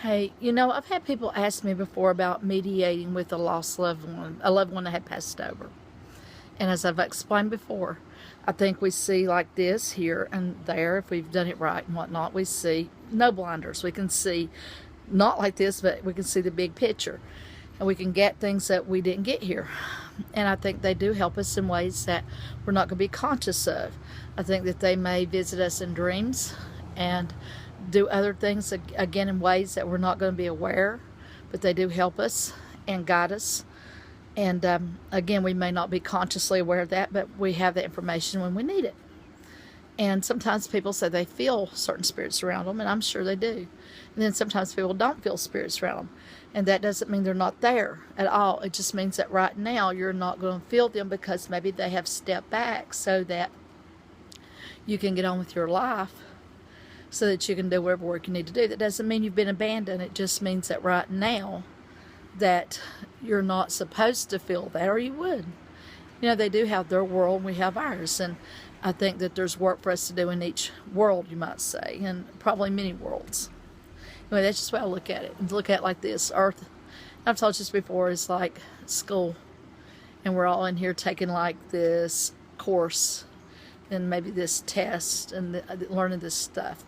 Hey, I've had people ask me before about mediating with a lost loved one, a loved one that had passed over. And as I've explained before, I think we see like this here and there, if we've done it right and whatnot, we see no blinders. We can see not like this, but we can see the big picture. And we can get things that we didn't get here. And I think they do help us in ways that we're not going to be conscious of. I think that they may visit us in dreams and do other things, again, in ways that we're not going to be aware, but they do help us and guide us. And again, we may not be consciously aware of that, but we have the information when we need it. And sometimes people say they feel certain spirits around them, and I'm sure they do. And then sometimes people don't feel spirits around them. And that doesn't mean they're not there at all. It just means that right now you're not going to feel them because maybe they have stepped back so that you can get on with your life, so that you can do whatever work you need to do. That doesn't mean you've been abandoned. It just means that right now that you're not supposed to feel that, or you would. They do have their world, we have ours. And I think that there's work for us to do in each world, you might say, and probably many worlds. Anyway, that's just the way I look at it. And look at it like this. Earth, I've told you this before, is like school. And we're all in here taking like this course and maybe this test and learning this stuff.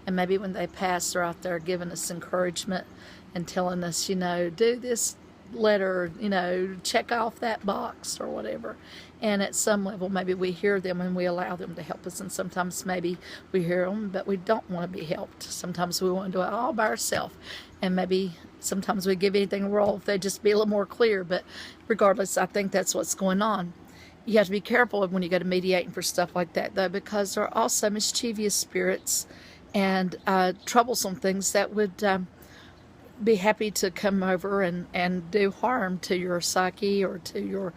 And maybe when they pass, they're out there giving us encouragement and telling us, do this letter, check off that box or whatever. And at some level, maybe we hear them and we allow them to help us. And sometimes maybe we hear them, but we don't want to be helped. Sometimes we want to do it all by ourselves. And maybe sometimes we give anything a roll if they just be a little more clear. But regardless, I think that's what's going on. You have to be careful when you go to mediating for stuff like that, though, because there are also mischievous spirits and troublesome things that would be happy to come over and do harm to your psyche or to your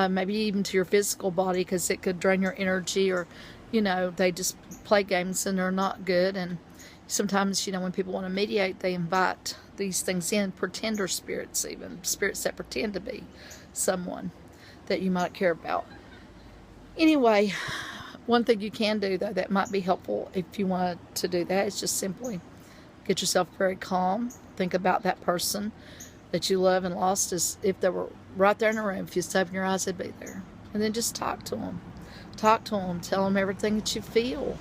maybe even to your physical body, because it could drain your energy, or they just play games and they're not good. And sometimes when people want to mediate, they invite these things in, pretender spirits, even spirits that pretend to be someone that you might care about. Anyway, one thing you can do, though, that might be helpful if you want to do that, is just simply get yourself very calm. Think about that person that you love and lost as if they were right there in the room. If you just open your eyes, they'd be there. And then just talk to them. Talk to them. Tell them everything that you feel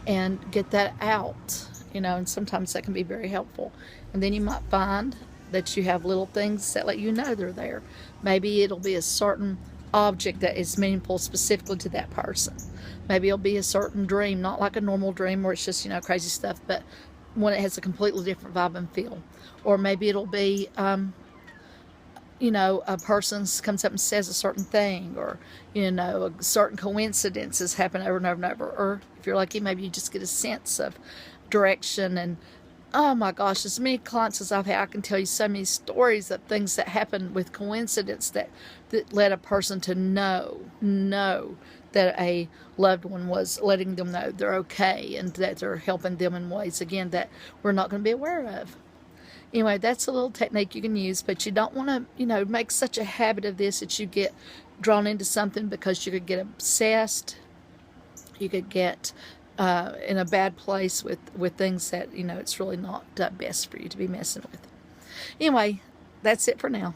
and get that out. And sometimes that can be very helpful. And then you might find that you have little things that let you know they're there. Maybe it'll be a certain object that is meaningful specifically to that person. Maybe it'll be a certain dream, not like a normal dream where it's just, crazy stuff, but one that has a completely different vibe and feel. Or maybe it'll be, a person comes up and says a certain thing, or, a certain coincidences happen over and over and over. Or if you're lucky, maybe you just get a sense of direction. And oh my gosh, as many clients as I've had, I can tell you so many stories of things that happened with coincidence that led a person to know that a loved one was letting them know they're okay and that they're helping them in ways, again, that we're not going to be aware of. Anyway, that's a little technique you can use, but you don't want to, make such a habit of this that you get drawn into something, because you could get obsessed. You could get in a bad place with things that, it's really not best for you to be messing with. Anyway, that's it for now.